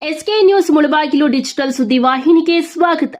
SK news Mulbagal digital ಸುದ್ದಿವಾಹಿನಿಗೆ ಸ್ವಾಗತ.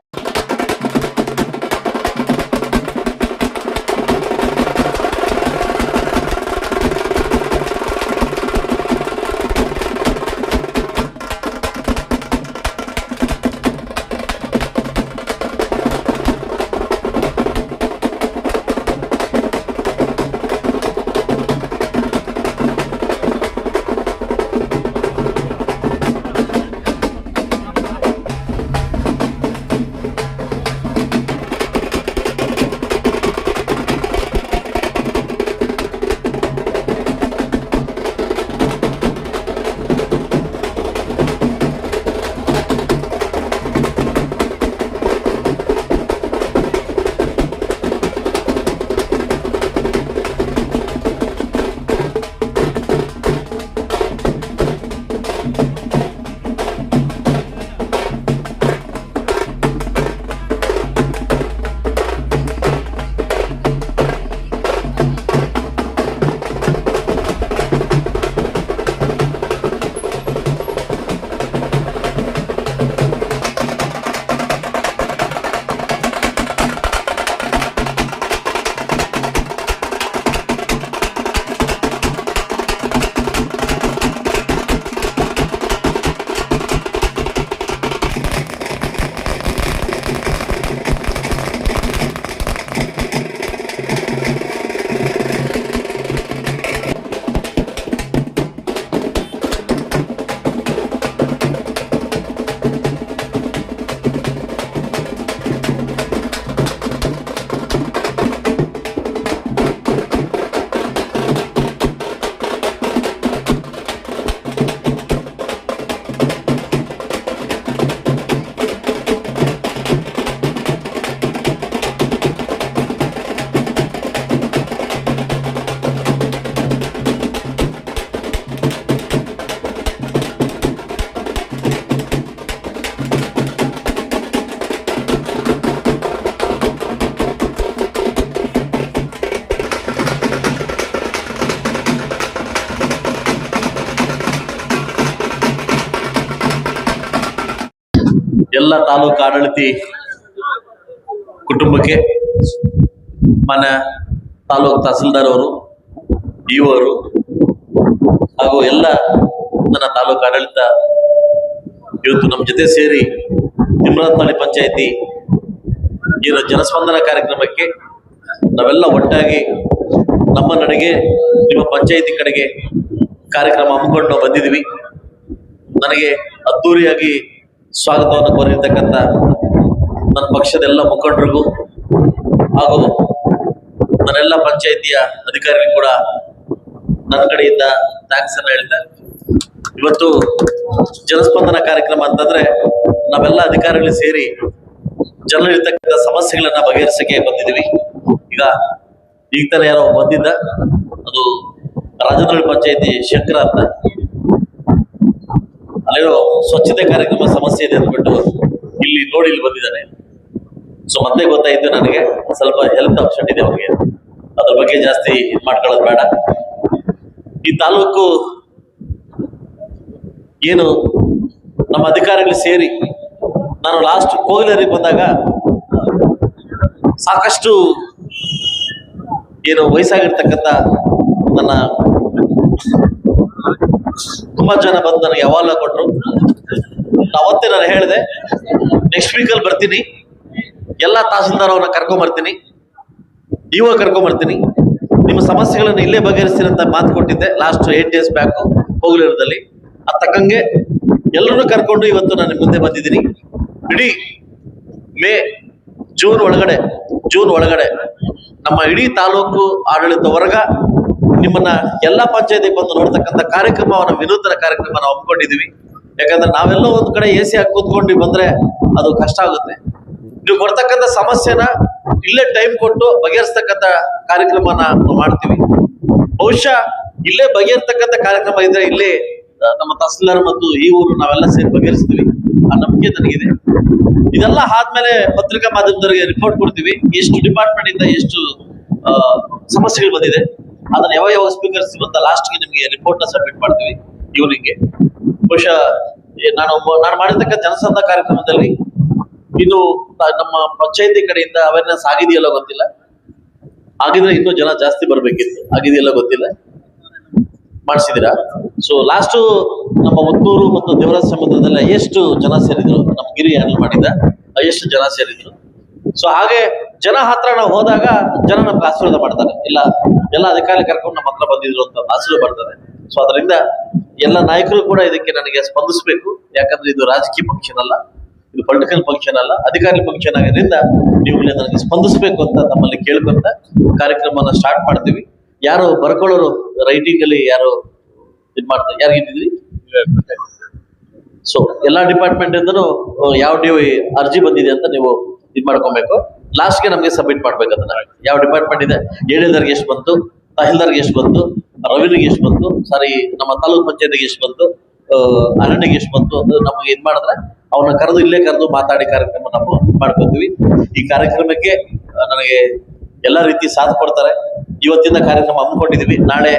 ಎಲ್ಲ ತಾಲೂಕು ಆಡಳಿತಿ ಕುಟುಂಬಕ್ಕೆ ಮಾನ್ಯ ತಾಲೂಕು ತಹಸೀಲ್ದಾರ್ ಅವರು, ಇವರು ಹಾಗೂ ಎಲ್ಲ ನನ್ನ ತಾಲೂಕು ಆಡಳಿತ ಇವತ್ತು ನಮ್ಮ ಜೊತೆ ಸೇರಿ ತಿಮ್ರತ್ನಳ್ಳಿ ಪಂಚಾಯತಿ ಏನು ಜನಸ್ಪಂದನ ಕಾರ್ಯಕ್ರಮಕ್ಕೆ ನಾವೆಲ್ಲ ಒಟ್ಟಾಗಿ ನಮ್ಮ ನಡೆಗೆ ನಿಮ್ಮ ಪಂಚಾಯತಿ ಕಡೆಗೆ ಕಾರ್ಯಕ್ರಮ ಹಮ್ಮಿಕೊಂಡು ಬಂದಿದ್ದೀವಿ. ನನಗೆ ಅದ್ದೂರಿಯಾಗಿ ಸ್ವಾಗತವನ್ನು ಕೋರಿರ್ತಕ್ಕಂಥ ನನ್ನ ಪಕ್ಷದ ಎಲ್ಲ ಮುಖಂಡರಿಗೂ ಹಾಗೂ ನನ್ನೆಲ್ಲ ಪಂಚಾಯಿತಿಯ ಅಧಿಕಾರಿಗಳು ಕೂಡ ನನ್ನ ಕಡೆಯಿಂದ ಥ್ಯಾಂಕ್ಸ್ ಅನ್ನ ಹೇಳ್ತಾರೆ. ಇವತ್ತು ಜನಸ್ಪಂದನ ಕಾರ್ಯಕ್ರಮ ಅಂತಂದ್ರೆ ನಾವೆಲ್ಲ ಅಧಿಕಾರಿಗಳು ಸೇರಿ ಜನರಿರ್ತಕ್ಕಂಥ ಸಮಸ್ಯೆಗಳನ್ನ ಬಗೆಹರಿಸಕ್ಕೆ ಬಂದಿದ್ದೀವಿ. ಈಗ ತರ ಯಾರೋ ಬಂದಿದ್ದ, ಅದು ರಾಜನಹಳ್ಳಿ ಪಂಚಾಯತಿ ಶಂಕರ ಅಂತ, ಅಲ್ಲಿರೋ ಸ್ವಚ್ಛತೆ ಕಾರ್ಯಕ್ರಮ ಸಮಸ್ಯೆ ಇದೆ ಅಂದ್ಬಿಟ್ಟು ಇಲ್ಲಿ ನೋಡಿ ಇಲ್ಲಿ ಬಂದಿದ್ದಾನೆ. ಸೊ ಮತ್ತೆ ಗೊತ್ತಾಯ್ತು ನನಗೆ ಸ್ವಲ್ಪ ಹೆಲ್ತ್ ಅಪ್ಸೆಟ್ ಇದೆ ಅವ್ರಿಗೆ, ಅದ್ರ ಬಗ್ಗೆ ಜಾಸ್ತಿ ಇದು ಮಾಡ್ಕೊಳ್ಳೋದು ಬೇಡ. ಈ ತಾಲೂಕು ಏನು ನಮ್ಮ ಅಧಿಕಾರಿಗಳು ಸೇರಿ ನಾನು ಲಾಸ್ಟ್ ಕೋಗಿಲರಿಗೆ ಬಂದಾಗ ಸಾಕಷ್ಟು ಏನು ವಯಸ್ಸಾಗಿರ್ತಕ್ಕಂಥ ನನ್ನ ತುಂಬಾ ಜನ ಬಂದು ನನಗೆ ಯಾವಾಗ ಕೊಟ್ರು. ಅವತ್ತೇ ನಾನು ಹೇಳಿದೆ, ನೆಕ್ಸ್ಟ್ ವೀಕಲ್ಲಿ ಬರ್ತೀನಿ, ಎಲ್ಲ ತಹಸೀಲ್ದಾರ್ ಅವ್ರನ್ನ ಕರ್ಕೊಂಬರ್ತೀನಿ, ಇವಾಗ ಕರ್ಕೊಂಬರ್ತೀನಿ, ನಿಮ್ಮ ಸಮಸ್ಯೆಗಳನ್ನ ಇಲ್ಲೇ ಬಗೆಹರಿಸ್ತೀನಿ ಅಂತ ಮಾತು ಕೊಟ್ಟಿದ್ದೆ ಲಾಸ್ಟ್ 8 days ಬ್ಯಾಕ್ ಹೋಗ್ಲಿರದಲ್ಲಿ. ಅದ್ ತಕ್ಕಂಗೆ ಎಲ್ಲರೂ ಕರ್ಕೊಂಡು ಇವತ್ತು ನಾನು ಮುಂದೆ ಬಂದಿದ್ದೀನಿ. ಇಡೀ ಮೇ ಜೂನ್ ಒಳಗಡೆ ನಮ್ಮ ಇಡೀ ತಾಲೂಕು ಆಡಳಿತ ವರ್ಗ ನಿಮ್ಮನ್ನ ಎಲ್ಲಾ ಪಂಚಾಯತಿಗೆ ಬಂದು ನೋಡ್ತಕ್ಕಂಥ ಕಾರ್ಯಕ್ರಮವನ್ನು, ವಿನೂತನ ಕಾರ್ಯಕ್ರಮ ನಾವು ಹಮ್ಮಿಕೊಂಡಿದೀವಿ. ಯಾಕಂದ್ರೆ ನಾವೆಲ್ಲ ಒಂದ್ ಕಡೆ AC ಹಾಕಿ ಕೂತ್ಕೊಂಡು ಬಂದ್ರೆ ಅದು ಕಷ್ಟ ಆಗುತ್ತೆ. ನೀವು ಕೊಡ್ತಕ್ಕಂಥ ಸಮಸ್ಯೆನ ಇಲ್ಲೇ ಟೈಮ್ ಕೊಟ್ಟು ಬಗೆಹರಿಸ್ತಕ್ಕಂಥ ಕಾರ್ಯಕ್ರಮನ ನಾವು ಮಾಡ್ತೀವಿ. ಬಹುಶಃ ಇಲ್ಲೇ ಬಗೆಹರ್ತಕ್ಕಂಥ ಕಾರ್ಯಕ್ರಮ ಇದ್ರೆ ಇಲ್ಲೇ ನಮ್ಮ ತಹಸೀಲ್ದಾರ್ ಮತ್ತು ಈ ಊರು ನಾವೆಲ್ಲ ಸೇರಿ ಬಗೆಹರಿಸ್ತೀವಿ ಆ ನಂಬಿಕೆ ನನಗಿದೆ. ಇದೆಲ್ಲ ಆದ್ಮೇಲೆ ಪತ್ರಿಕಾ ಮಾಧ್ಯಮದವರಿಗೆ ರಿಪೋರ್ಟ್ ಕೊಡ್ತೀವಿ, ಎಷ್ಟು ಡಿಪಾರ್ಟ್ಮೆಂಟ್ ಇಂದ ಎಷ್ಟು ಸಮಸ್ಯೆಗಳು ಬಂದಿದೆ, ಅದನ್ನ ಯಾವ ಸ್ಪೀಕರ್ಸ್ ಬಂದ ಲಾಸ್ಟ್ಗೆ ನಿಮಗೆ ರಿಪೋರ್ಟ್ ನ ಸಬ್ಮಿಟ್ ಮಾಡ್ತೀವಿ. ಇವನಿಗೆ ಬಹುಶಃ ನಾನು ಮಾಡಿರ್ತಕ್ಕ ಜನಸಂದ ಕಾರ್ಯಕ್ರಮದಲ್ಲಿ ಇದು ನಮ್ಮ ಪಂಚಾಯತಿ ಕಡೆಯಿಂದ ಅವೇರ್ನೆಸ್ ಆಗಿದೆಯಲ್ಲ ಗೊತ್ತಿಲ್ಲ, ಆಗಿದ್ರೆ ಇನ್ನೂ ಜನ ಜಾಸ್ತಿ ಬರ್ಬೇಕಿತ್ತು, ಆಗಿದೆಯಲ್ಲ ಗೊತ್ತಿಲ್ಲ. ಮಾಡಿಸಿದಿರಾ? ಸೊ ಲಾಸ್ಟ್ ನಮ್ಮ ಒತ್ತೂರು ಮತ್ತು ದೇವರಾಜ ಸಮುದ್ರದಲ್ಲ ಎಷ್ಟು ಜನ ಸೇರಿದ್ರು, ನಮ್ಮ ಗಿರಿ ಹ್ಯಾಂಡಲ್ ಮಾಡಿದ ಎಷ್ಟು ಜನ ಸೇರಿದ್ರು. ಸೊ ಹಾಗೆ ಜನ ಹತ್ರ ನಾವು ಹೋದಾಗ ಜನ ನಮ್ಗೆ ಆಶೀರ್ವಾದ ಮಾಡ್ತಾರೆ. ಎಲ್ಲ ಅಧಿಕಾರಿ ಕರ್ಕೊಂಡು ನಮ್ಮ ಹತ್ರ ಬಂದಿದ್ರು ಅಂತ ಆಶೀರ್ವಾದ ಮಾಡ್ತಾರೆ. ಸೊ ಅದರಿಂದ ಎಲ್ಲ ನಾಯಕರು ಕೂಡ ಇದಕ್ಕೆ ನನಗೆ ಸ್ಪಂದಿಸಬೇಕು. ಯಾಕಂದ್ರೆ ಇದು ರಾಜಕೀಯ ಫಂಕ್ಷನ್ ಅಲ್ಲ, ಇದು ಪೊಲಿಟಿಕಲ್ ಫಂಕ್ಷನ್ ಅಲ್ಲ, ಅಧಿಕಾರಿ ಫಂಕ್ಷನ್ ಆಗಿದ್ರಿಂದ ನೀವು ನನಗೆ ಸ್ಪಂದಿಸಬೇಕು ಅಂತ ನಮ್ಮಲ್ಲಿ ಕೇಳ್ಕೊಂತ ಕಾರ್ಯಕ್ರಮನ ಸ್ಟಾರ್ಟ್ ಮಾಡ್ತೀವಿ. ಯಾರು ಬರ್ಕೊಳ್ಳೋರು ರೈಟಿಂಗ್ ಅಲ್ಲಿ ಯಾರು ಇದ್ ಮಾಡ್ತಾರೆ, ಯಾರು ಇಟ್ಟಿದ್ರಿ? ಸೊ ಎಲ್ಲಾ ಡಿಪಾರ್ಟ್ಮೆಂಟ್ ಇಂದನು ಯಾವ ಅರ್ಜಿ ಬಂದಿದೆ ಅಂತ ನೀವು ಇದ್ ಮಾಡ್ಕೊಬೇಕು. ಲಾಸ್ಟ್ಗೆ ನಮ್ಗೆ ಸಬ್ಮಿಟ್ ಮಾಡ್ಬೇಕು ಅದನ್ನ. ಯಾವ ಡಿಪಾರ್ಟ್ಮೆಂಟ್ ಇದೆ, ಏಳಿದರ್ಗೆ ಎಷ್ಟು ಬಂತು, ತಹಸೀಲ್ದಾರ್ಗೆ ಎಷ್ಟು ಬಂತು, ರೆವಿನ್ಯೂಗೆ ಎಷ್ಟು ಬಂತು, ಸಾರಿ ನಮ್ಮ ತಾಲೂಕ್ ಪಂಚಾಯತ್ಗೆ ಎಷ್ಟು ಬಂತು, ಅರಣ್ಯಗೆ ಎಷ್ಟು ಬಂತು ಅಂತ ನಮಗೆ ಇದ್ ಮಾಡಿದ್ರೆ ಅವನ್ನ ಇಲ್ಲೇ ಕರೆದು ಮಾತಾಡಿ ಕಾರ್ಯಕ್ರಮ ನಾವು ಮಾಡ್ಕೊತೀವಿ. ಈ ಕಾರ್ಯಕ್ರಮಕ್ಕೆ ನನಗೆ ಎಲ್ಲಾ ರೀತಿ ಸಾಥ್ ಕೊಡ್ತಾರೆ. ಇವತ್ತಿಂದ ಕಾರ್ಯಕ್ರಮ ಹಮ್ಮಿಕೊಂಡಿದೀವಿ. ನಾಳೆ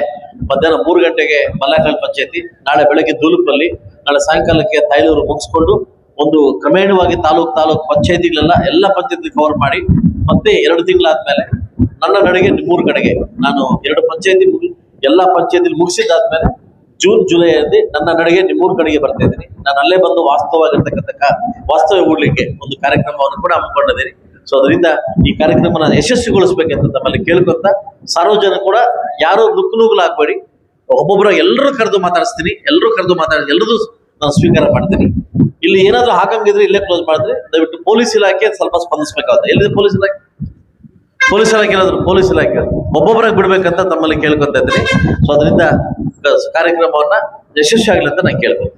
ಮಧ್ಯಾಹ್ನ 3 ಗಂಟೆಗೆ ಮಲ್ಲಕಾಲ್ ಪಂಚಾಯತಿ, ನಾಳೆ ಬೆಳಗ್ಗೆ ದೂಲುಪಲ್ಲಿ, ನಾಳೆ ಸಾಯಂಕಾಲಕ್ಕೆ ತಾಯ್ಲೂರು ಮುಗಿಸ್ಕೊಂಡು ಒಂದು ಕ್ರಮೇಣವಾಗಿ ತಾಲೂಕ್ ಪಂಚಾಯತಿಗಳೆಲ್ಲ ಎಲ್ಲ ಪಂಚಾಯತಿ ಕವರ್ ಮಾಡಿ ಮತ್ತೆ 2 ತಿಂಗಳಾದ್ಮೇಲೆ ನನ್ನ ನಡೆಗೆ 3 ಕಡೆಗೆ ನಾನು 2 ಪಂಚಾಯತಿ ಎಲ್ಲ ಪಂಚಾಯತಿ ಮುಗಿಸಿದಾದ್ಮೇಲೆ ಜೂನ್ ಜುಲೈಯಲ್ಲಿ ನನ್ನ ನಡೆಗೆ 3 ಕಡೆಗೆ ಬರ್ತಾ ಇದ್ದೀನಿ. ನಾನು ಅಲ್ಲೇ ಬಂದು ವಾಸ್ತವ ಹೂಡ್ಲಿಕ್ಕೆ ಒಂದು ಕಾರ್ಯಕ್ರಮವನ್ನು ಕೂಡ ಹಮ್ಮಿಕೊಂಡಿದ್ದೀನಿ. ಸೊ ಅದರಿಂದ ಈ ಕಾರ್ಯಕ್ರಮನ ಯಶಸ್ವಿಗೊಳಿಸ್ಬೇಕಂತ ತಮ್ಮಲ್ಲಿ ಕೇಳ್ಕೊಂತ, ಸಾರ್ವಜನಿಕ ಕೂಡ ಯಾರು ನುಗ್ಗುಲಾಗಬೇಡಿ. ಒಬ್ಬೊಬ್ಬರ ಎಲ್ಲರೂ ಕರೆದು ಮಾತಾಡಿಸ್ತೀನಿ, ಎಲ್ಲರದು ನಾನು ಸ್ವೀಕಾರ ಮಾಡ್ತೀನಿ. ಇಲ್ಲಿ ಏನಾದ್ರು ಹಾಕಂಗಿದ್ರೆ ಇಲ್ಲೇ ಕ್ಲೋಸ್ ಮಾಡಿದ್ರೆ ದಯವಿಟ್ಟು ಪೊಲೀಸ್ ಇಲಾಖೆ ಸ್ವಲ್ಪ ಸ್ಪಂದಿಸಬೇಕಾಗುತ್ತೆ. ಎಲ್ಲಿದೆ ಪೊಲೀಸ್ ಇಲಾಖೆ ಏನಾದ್ರು ಪೊಲೀಸ್ ಇಲಾಖೆ ಒಬ್ಬೊಬ್ಬರಾಗಿ ಬಿಡ್ಬೇಕಂತ ತಮ್ಮಲ್ಲಿ ಕೇಳ್ಕೊಂತ ಇದ್ದೀನಿ. ಸೊ ಅದರಿಂದ ಕಾರ್ಯಕ್ರಮವನ್ನ ಯಶಸ್ವಿ ಆಗ್ಲಿ ಅಂತ ನಾನು ಕೇಳ್ಬೋದು.